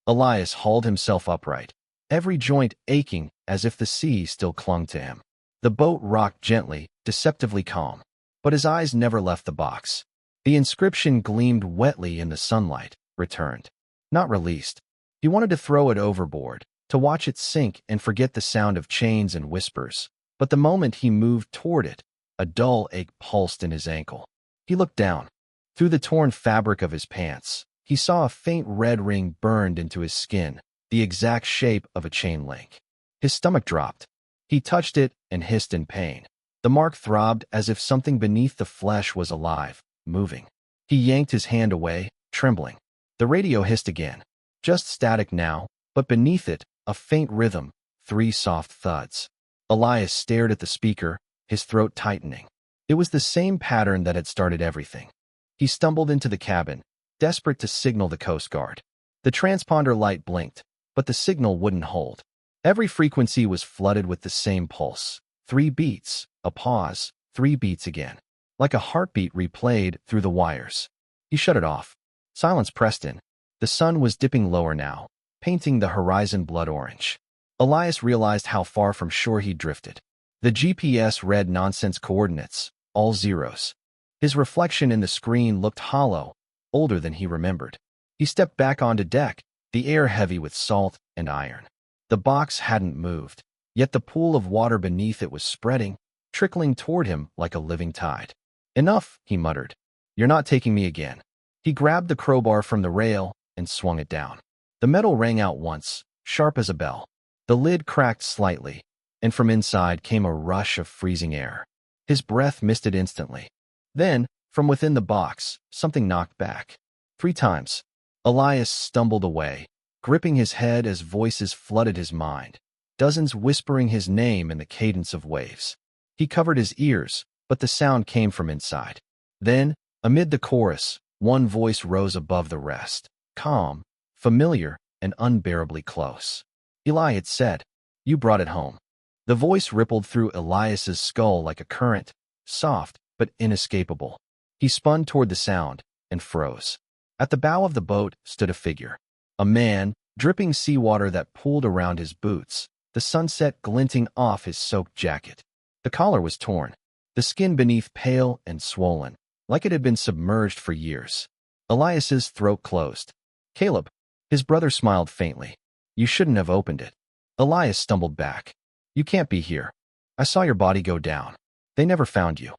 Elias hauled himself upright, every joint aching as if the sea still clung to him. The boat rocked gently, deceptively calm, but his eyes never left the box. The inscription gleamed wetly in the sunlight, returned, not released. He wanted to throw it overboard, to watch it sink and forget the sound of chains and whispers. But the moment he moved toward it, a dull ache pulsed in his ankle. He looked down. Through the torn fabric of his pants, he saw a faint red ring burned into his skin, the exact shape of a chain link. His stomach dropped. He touched it and hissed in pain. The mark throbbed as if something beneath the flesh was alive, moving. He yanked his hand away, trembling. The radio hissed again. Just static now, but beneath it, a faint rhythm, 3 soft thuds. Elias stared at the speaker, his throat tightening. It was the same pattern that had started everything. He stumbled into the cabin, desperate to signal the Coast Guard. The transponder light blinked, but the signal wouldn't hold. Every frequency was flooded with the same pulse. 3 beats, a pause, 3 beats again. Like a heartbeat replayed through the wires. He shut it off. Silence pressed in. The sun was dipping lower now, painting the horizon blood orange. Elias realized how far from shore he'd drifted. The GPS read nonsense coordinates, all zeros. His reflection in the screen looked hollow, older than he remembered. He stepped back onto deck, the air heavy with salt and iron. The box hadn't moved, yet the pool of water beneath it was spreading, trickling toward him like a living tide. "Enough," he muttered. "You're not taking me again." He grabbed the crowbar from the rail and swung it down. The metal rang out once, sharp as a bell. The lid cracked slightly, and from inside came a rush of freezing air. His breath misted instantly. Then, from within the box, something knocked back. 3 times. Elias stumbled away, gripping his head as voices flooded his mind, dozens whispering his name in the cadence of waves. He covered his ears, but the sound came from inside. Then, amid the chorus, one voice rose above the rest, calm, familiar, and unbearably close. "Eli," it said, "you brought it home." The voice rippled through Elias's skull like a current, soft but inescapable. He spun toward the sound and froze. At the bow of the boat stood a figure. A man, dripping seawater that pooled around his boots, the sunset glinting off his soaked jacket. The collar was torn. the skin beneath pale and swollen, like it had been submerged for years. Elias's throat closed. Caleb. His brother smiled faintly. You shouldn't have opened it. Elias stumbled back. You can't be here. I saw your body go down. They never found you.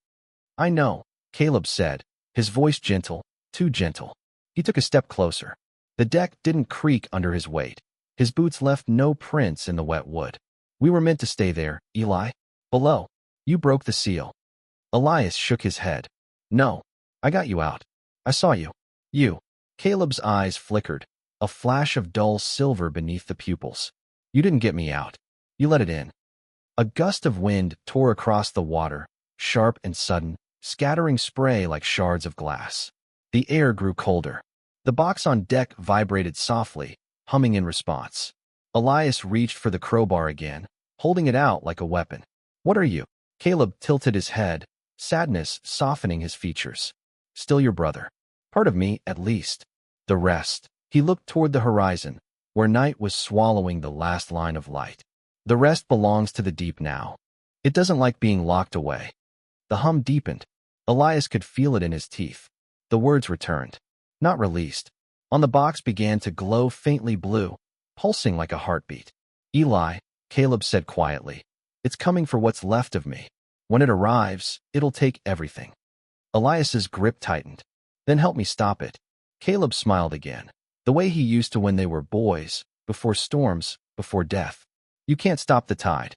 I know, Caleb said, his voice gentle, too gentle. He took a step closer. The deck didn't creak under his weight. His boots left no prints in the wet wood. We were meant to stay there, Eli. Below. You broke the seal. Elias shook his head. No. I got you out. I saw you. You. Caleb's eyes flickered, a flash of dull silver beneath the pupils. You didn't get me out. You let it in. A gust of wind tore across the water, sharp and sudden, scattering spray like shards of glass. The air grew colder. The box on deck vibrated softly, humming in response. Elias reached for the crowbar again, holding it out like a weapon. What are you? Caleb tilted his head, sadness softening his features. Still your brother. Part of me, at least. The rest. He looked toward the horizon, where night was swallowing the last line of light. The rest belongs to the deep now. It doesn't like being locked away. The hum deepened. Elias could feel it in his teeth. The words returned. Not released. On the box began to glow faintly blue, pulsing like a heartbeat. Eli, Caleb said quietly. It's coming for what's left of me. When it arrives, it'll take everything. Elias's grip tightened. Then help me stop it. Caleb smiled again, the way he used to when they were boys, before storms, before death. You can't stop the tide.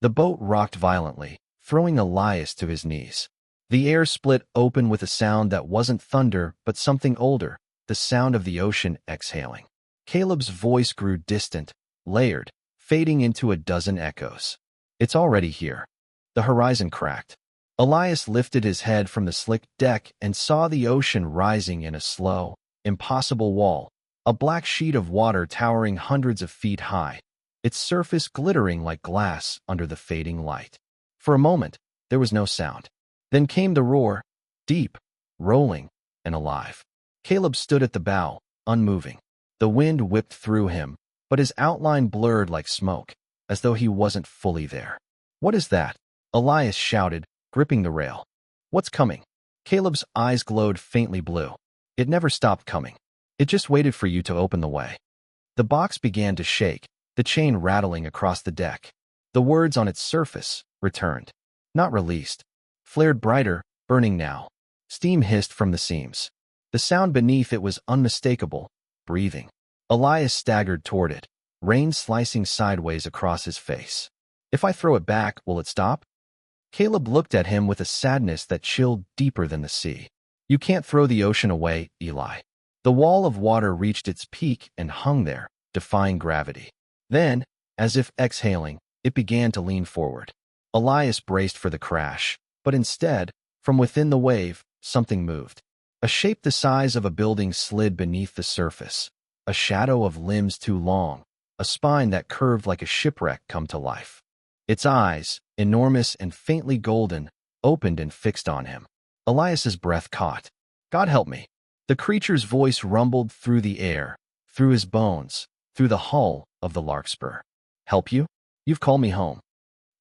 The boat rocked violently, throwing Elias to his knees. The air split open with a sound that wasn't thunder, but something older, the sound of the ocean exhaling. Caleb's voice grew distant, layered, fading into a dozen echoes. It's already here. The horizon cracked. Elias lifted his head from the slick deck and saw the ocean rising in a slow, impossible wall, a black sheet of water towering hundreds of feet high, its surface glittering like glass under the fading light. For a moment, there was no sound. Then came the roar, deep, rolling, and alive. Caleb stood at the bow, unmoving. The wind whipped through him, but his outline blurred like smoke, as though he wasn't fully there. What is that? Elias shouted, gripping the rail. What's coming? Caleb's eyes glowed faintly blue. It never stopped coming. It just waited for you to open the way. The box began to shake, the chain rattling across the deck. The words on its surface returned. Not released. Flared brighter, burning now. Steam hissed from the seams. The sound beneath it was unmistakable, breathing. Elias staggered toward it, rain slicing sideways across his face. If I throw it back, will it stop? Caleb looked at him with a sadness that chilled deeper than the sea. You can't throw the ocean away, Eli. The wall of water reached its peak and hung there, defying gravity. Then, as if exhaling, it began to lean forward. Elias braced for the crash, but instead, from within the wave, something moved. A shape the size of a building slid beneath the surface, a shadow of limbs too long, a spine that curved like a shipwreck come to life. Its eyes, enormous and faintly golden, opened and fixed on him. Elias's breath caught. God help me. The creature's voice rumbled through the air, through his bones, through the hull of the larkspur. Help you? You've called me home.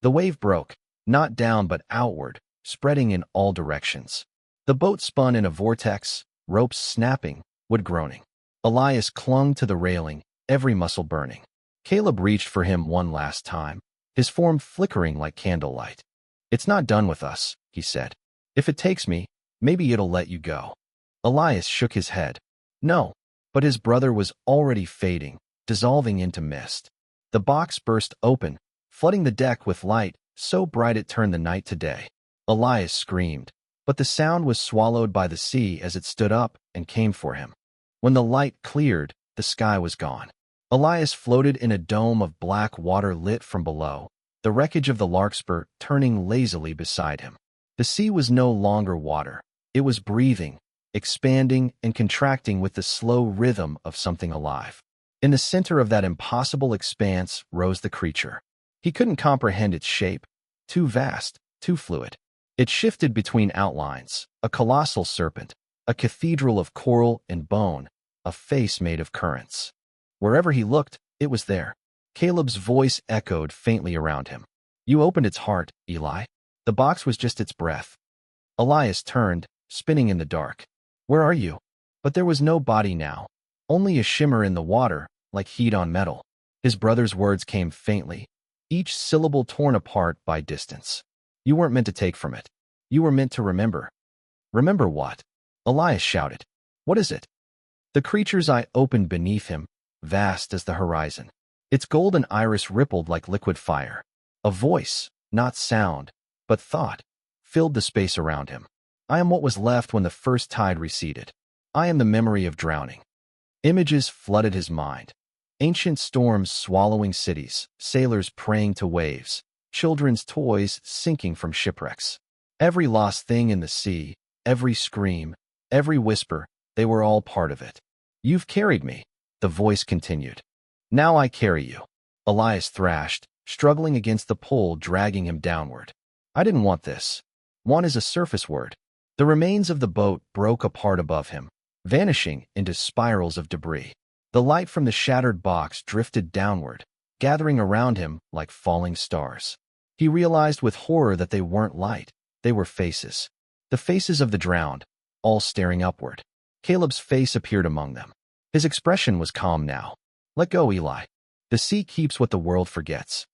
The wave broke, not down but outward, spreading in all directions. The boat spun in a vortex, ropes snapping, wood groaning. Elias clung to the railing, every muscle burning. Caleb reached for him one last time, his form flickering like candlelight. It's not done with us, he said. If it takes me, maybe it'll let you go. Elias shook his head. No, but his brother was already fading, dissolving into mist. The box burst open, flooding the deck with light, so bright it turned the night to day. Elias screamed, but the sound was swallowed by the sea as it stood up and came for him. When the light cleared, the sky was gone. Elias floated in a dome of black water lit from below, the wreckage of the larkspur turning lazily beside him. The sea was no longer water. It was breathing, expanding and contracting with the slow rhythm of something alive. In the center of that impossible expanse rose the creature. He couldn't comprehend its shape, too vast, too fluid. It shifted between outlines, a colossal serpent, a cathedral of coral and bone, a face made of currents. Wherever he looked, it was there. Caleb's voice echoed faintly around him. You opened its heart, Eli. The box was just its breath. Elias turned, spinning in the dark. "Where are you?" But there was no body now, only a shimmer in the water, like heat on metal. His brother's words came faintly, each syllable torn apart by distance. "You weren't meant to take from it. You were meant to remember." "Remember what?" Elias shouted. "What is it?" The creature's eye opened beneath him, vast as the horizon. Its golden iris rippled like liquid fire. A voice, not sound, but thought, filled the space around him. "I am what was left when the first tide receded. I am the memory of drowning." Images flooded his mind. Ancient storms swallowing cities, sailors praying to waves, children's toys sinking from shipwrecks. Every lost thing in the sea, every scream, every whisper, they were all part of it. "You've carried me," the voice continued. "Now I carry you." Elias thrashed, struggling against the pull dragging him downward. "I didn't want this." "Want" is a surface word. The remains of the boat broke apart above him, vanishing into spirals of debris. The light from the shattered box drifted downward, gathering around him like falling stars. He realized with horror that they weren't light, they were faces. The faces of the drowned, all staring upward. Caleb's face appeared among them. His expression was calm now. "Let go, Eli. The sea keeps what the world forgets."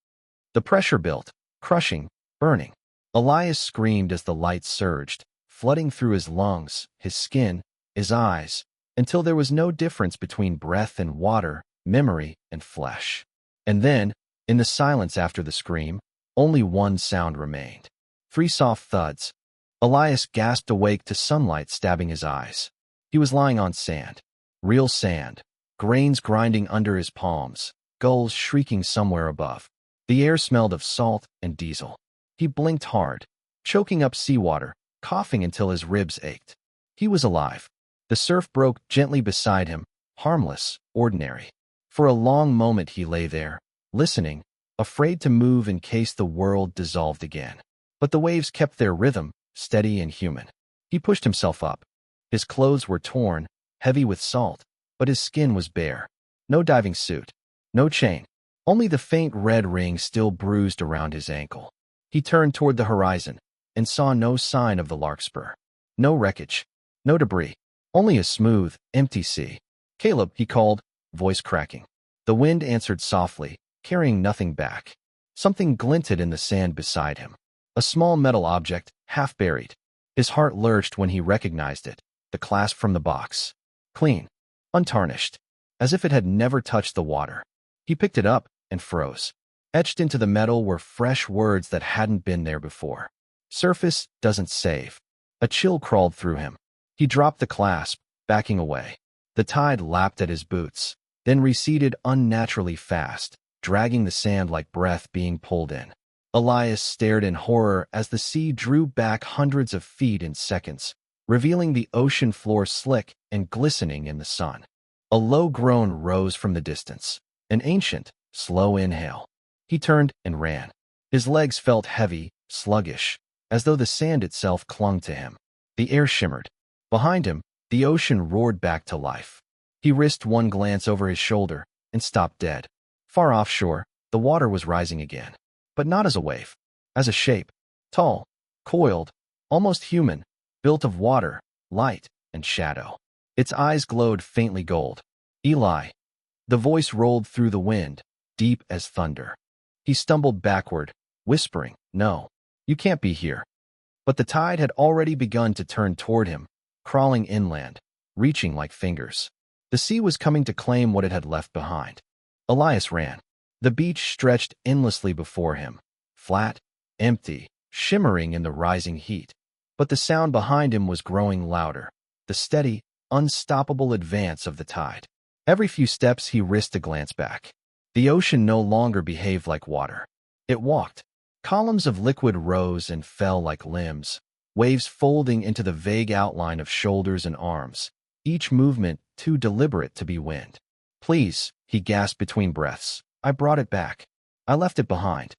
The pressure built, crushing, burning. Elias screamed as the light surged, flooding through his lungs, his skin, his eyes, until there was no difference between breath and water, memory and flesh. And then, in the silence after the scream, only one sound remained. 3 soft thuds. Elias gasped awake to sunlight stabbing his eyes. He was lying on sand. Real sand. Grains grinding under his palms. Gulls shrieking somewhere above. The air smelled of salt and diesel. He blinked hard, choking up seawater, coughing until his ribs ached. He was alive. The surf broke gently beside him, harmless, ordinary. For a long moment he lay there, listening, afraid to move in case the world dissolved again. But the waves kept their rhythm, steady and human. He pushed himself up. His clothes were torn, heavy with salt, but his skin was bare. No diving suit, no chain, only the faint red ring still bruised around his ankle. He turned toward the horizon and saw no sign of the larkspur. No wreckage, no debris, only a smooth, empty sea. "Caleb," he called, voice cracking. The wind answered softly, carrying nothing back. Something glinted in the sand beside him. A small metal object, half buried. His heart lurched when he recognized it, the clasp from the box. Clean, untarnished, as if it had never touched the water. He picked it up and froze. Etched into the metal were fresh words that hadn't been there before. "Surface doesn't save." A chill crawled through him. He dropped the clasp, backing away. The tide lapped at his boots, then receded unnaturally fast, dragging the sand like breath being pulled in. Elias stared in horror as the sea drew back hundreds of feet in seconds, revealing the ocean floor slick and glistening in the sun. A low groan rose from the distance, an ancient, slow inhale. He turned and ran. His legs felt heavy, sluggish, as though the sand itself clung to him. The air shimmered. Behind him, the ocean roared back to life. He risked one glance over his shoulder and stopped dead. Far offshore, the water was rising again. But not as a wave, as a shape, tall, coiled, almost human, built of water, light, and shadow. Its eyes glowed faintly gold. "Eli." The voice rolled through the wind, deep as thunder. He stumbled backward, whispering, "No, you can't be here." But the tide had already begun to turn toward him, crawling inland, reaching like fingers. The sea was coming to claim what it had left behind. Elias ran. The beach stretched endlessly before him, flat, empty, shimmering in the rising heat. But the sound behind him was growing louder, the steady, unstoppable advance of the tide. Every few steps he risked a glance back. The ocean no longer behaved like water. It walked. Columns of liquid rose and fell like limbs, waves folding into the vague outline of shoulders and arms, each movement too deliberate to be wind. "Please," he gasped between breaths. "I brought it back. I left it behind."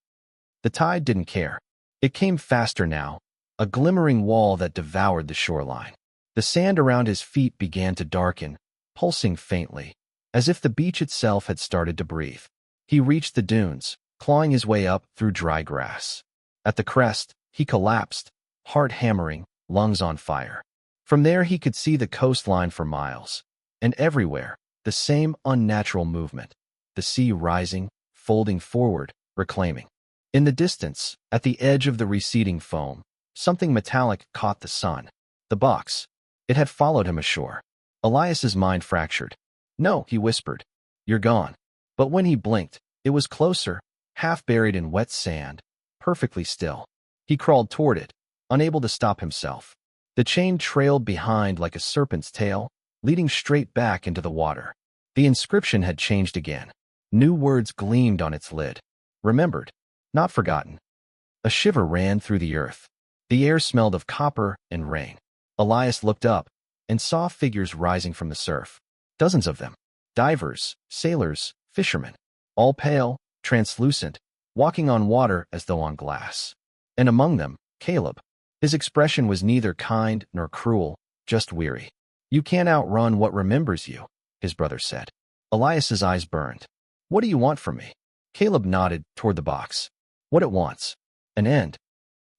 The tide didn't care. It came faster now, a glimmering wall that devoured the shoreline. The sand around his feet began to darken, pulsing faintly, as if the beach itself had started to breathe. He reached the dunes, clawing his way up through dry grass. At the crest, He collapsed, heart hammering, lungs on fire. From there he could see the coastline for miles. And everywhere, the same unnatural movement. The sea rising, folding forward, reclaiming. In the distance, at the edge of the receding foam, something metallic caught the sun. The box. It had followed him ashore. Elias's mind fractured. "No," he whispered. "You're gone." But when he blinked, it was closer, half buried in wet sand, perfectly still. He crawled toward it, unable to stop himself. The chain trailed behind like a serpent's tail, leading straight back into the water. The inscription had changed again. New words gleamed on its lid. Remembered, not forgotten. A shiver ran through the earth. The air smelled of copper and rain. Elias looked up and saw figures rising from the surf. Dozens of them. Divers, sailors, fishermen. All pale, translucent, walking on water as though on glass. And among them, Caleb. His expression was neither kind nor cruel, just weary. "You can't outrun what remembers you," his brother said. Elias's eyes burned. "What do you want from me?" Caleb nodded toward the box. "What it wants. An end."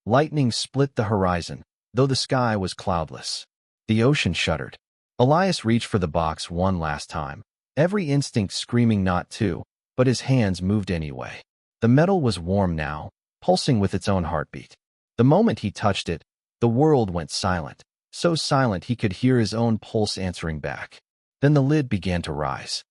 Lightning split the horizon, though the sky was cloudless. The ocean shuddered. Elias reached for the box one last time, every instinct screaming not to, but his hands moved anyway. The metal was warm now, pulsing with its own heartbeat. The moment he touched it, the world went silent, so silent he could hear his own pulse answering back. Then the lid began to rise.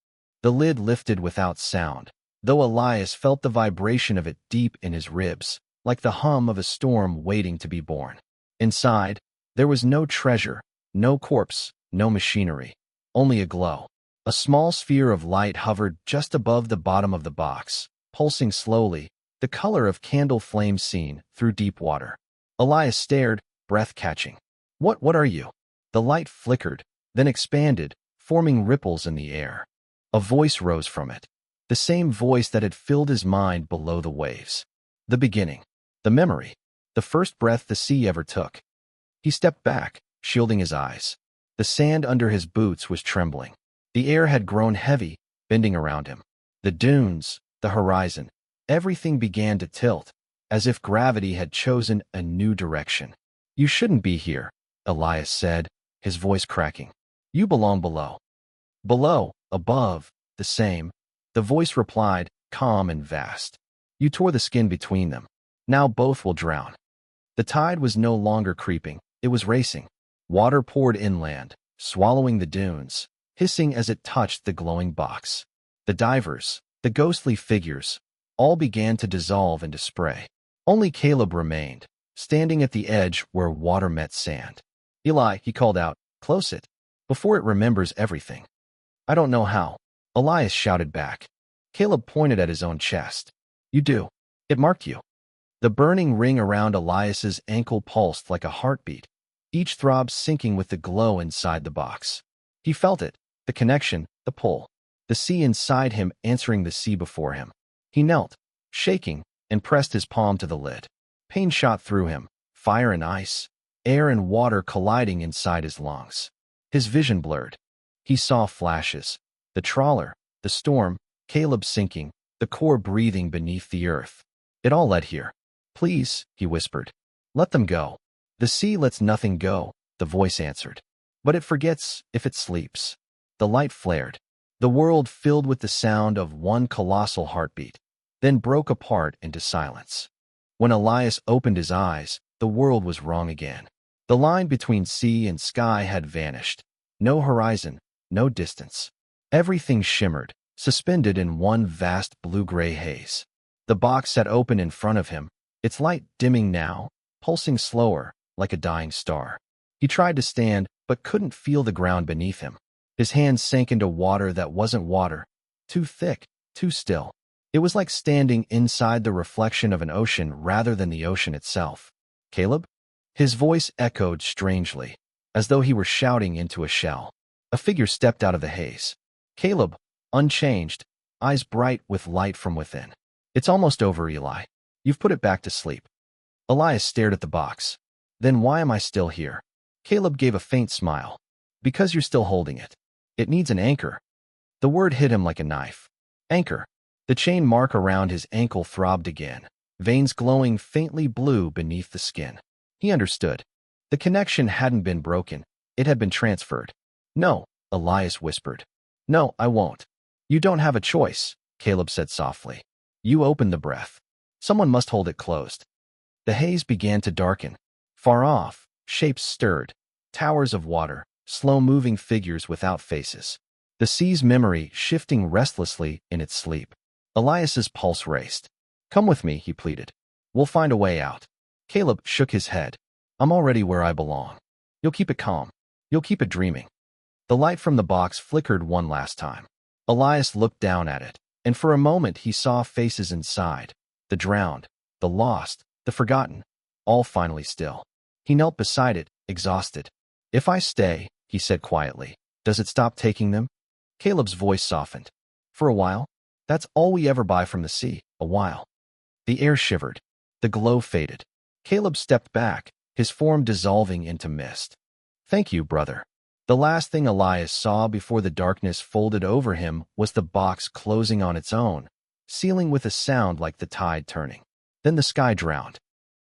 The lid lifted without sound, though Elias felt the vibration of it deep in his ribs, like the hum of a storm waiting to be born. Inside, there was no treasure, no corpse, no machinery, only a glow. A small sphere of light hovered just above the bottom of the box, pulsing slowly, the color of candle flame seen through deep water. Elias stared, breath catching. What are you?" The light flickered, then expanded, forming ripples in the air. A voice rose from it, the same voice that had filled his mind below the waves. The beginning, the memory, the first breath the sea ever took. He stepped back, shielding his eyes. The sand under his boots was trembling. The air had grown heavy, bending around him. The dunes, the horizon, everything began to tilt, as if gravity had chosen a new direction. "You shouldn't be here," Elias said, his voice cracking. "You belong below." "Below, above, the same," the voice replied, calm and vast. "You tore the skin between them. Now both will drown." The tide was no longer creeping, it was racing. Water poured inland, swallowing the dunes, hissing as it touched the glowing box. The divers, the ghostly figures, all began to dissolve into spray. Only Caleb remained, standing at the edge where water met sand. "Eli," he called out, "close it, before it remembers everything." "I don't know how," Elias shouted back. Caleb pointed at his own chest. "You do. It marked you." The burning ring around Elias's ankle pulsed like a heartbeat, each throb syncing with the glow inside the box. He felt it, the connection, the pull. The sea inside him answering the sea before him. He knelt, shaking, and pressed his palm to the lid. Pain shot through him, fire and ice, air and water colliding inside his lungs. His vision blurred. He saw flashes. The trawler, the storm, Caleb sinking, the core breathing beneath the earth. It all led here. "Please," he whispered. "Let them go." "The sea lets nothing go," the voice answered. "But it forgets if it sleeps." The light flared. The world filled with the sound of one colossal heartbeat, then broke apart into silence. When Elias opened his eyes, the world was wrong again. The line between sea and sky had vanished. No horizon, no distance. Everything shimmered, suspended in one vast blue-gray haze. The box sat open in front of him, its light dimming now, pulsing slower, like a dying star. He tried to stand, but couldn't feel the ground beneath him. His hands sank into water that wasn't water, too thick, too still. It was like standing inside the reflection of an ocean rather than the ocean itself. "Caleb?" His voice echoed strangely, as though he were shouting into a shell. A figure stepped out of the haze. Caleb, unchanged, eyes bright with light from within. "It's almost over, Eli. You've put it back to sleep." Elias stared at the box. "Then why am I still here?" Caleb gave a faint smile. "Because you're still holding it. It needs an anchor." The word hit him like a knife. Anchor. The chain mark around his ankle throbbed again, veins glowing faintly blue beneath the skin. He understood. The connection hadn't been broken. It had been transferred. "No," Elias whispered. "No, I won't." "You don't have a choice," Caleb said softly. "You opened the breath. Someone must hold it closed." The haze began to darken. Far off, shapes stirred. Towers of water, slow-moving figures without faces. The sea's memory shifting restlessly in its sleep. Elias's pulse raced. "Come with me," he pleaded. "We'll find a way out." Caleb shook his head. "I'm already where I belong. You'll keep it calm. You'll keep it dreaming." The light from the box flickered one last time. Elias looked down at it, and for a moment he saw faces inside. The drowned, the lost, the forgotten, all finally still. He knelt beside it, exhausted. "If I stay," he said quietly, "does it stop taking them?" Caleb's voice softened. "For a while. That's all we ever buy from the sea, a while." The air shivered. The glow faded. Caleb stepped back, his form dissolving into mist. "Thank you, brother." The last thing Elias saw before the darkness folded over him was the box closing on its own, sealing with a sound like the tide turning. Then the sky drowned.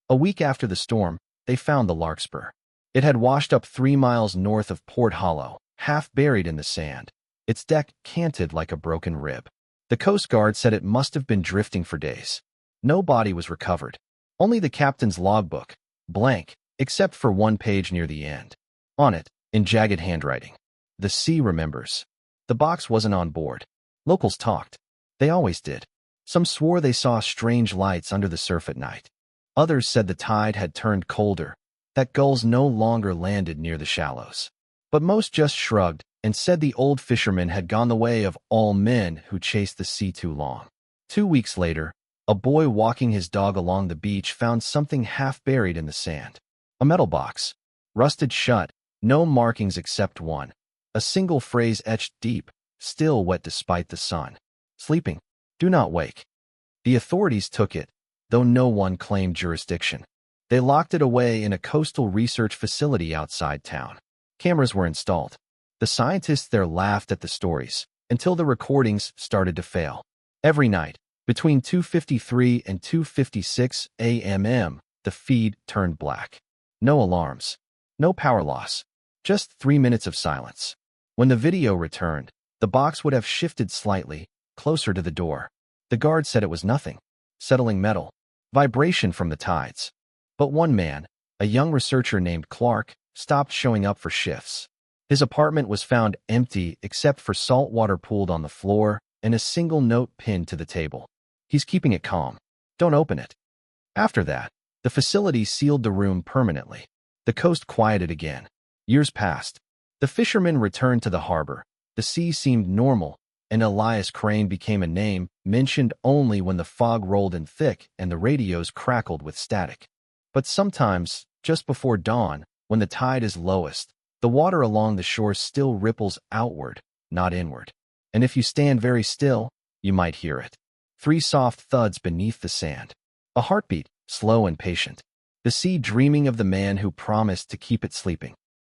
A week after the storm, they found the Larkspur. It had washed up 3 miles north of Port Hollow, half buried in the sand. Its deck canted like a broken rib. The Coast Guard said it must have been drifting for days. No body was recovered. Only the captain's logbook, blank, except for one page near the end. On it, in jagged handwriting, "The sea remembers." The box wasn't on board. Locals talked. They always did. Some swore they saw strange lights under the surf at night. Others said the tide had turned colder, that gulls no longer landed near the shallows. But most just shrugged and said the old fisherman had gone the way of all men who chased the sea too long. 2 weeks later, a boy walking his dog along the beach found something half buried in the sand. A metal box, rusted shut, no markings except one. A single phrase etched deep, still wet despite the sun. "Sleeping. Do not wake." The authorities took it, though no one claimed jurisdiction. They locked it away in a coastal research facility outside town. Cameras were installed. The scientists there laughed at the stories, until the recordings started to fail. Every night, between 2:53 and 2:56 a.m., the feed turned black. No alarms. No power loss. Just 3 minutes of silence. When the video returned, the box would have shifted slightly, closer to the door. The guard said it was nothing. Settling metal. Vibration from the tides. But one man, a young researcher named Clark, stopped showing up for shifts. His apartment was found empty except for salt water pooled on the floor and a single note pinned to the table. "He's keeping it calm. Don't open it." After that, the facility sealed the room permanently. The coast quieted again. Years passed. The fishermen returned to the harbor. The sea seemed normal, and Elias Crane became a name mentioned only when the fog rolled in thick and the radios crackled with static. But sometimes, just before dawn, when the tide is lowest, the water along the shore still ripples outward, not inward. And if you stand very still, you might hear it. 3 soft thuds beneath the sand. A heartbeat, slow and patient. The sea dreaming of the man who promised to keep it sleeping.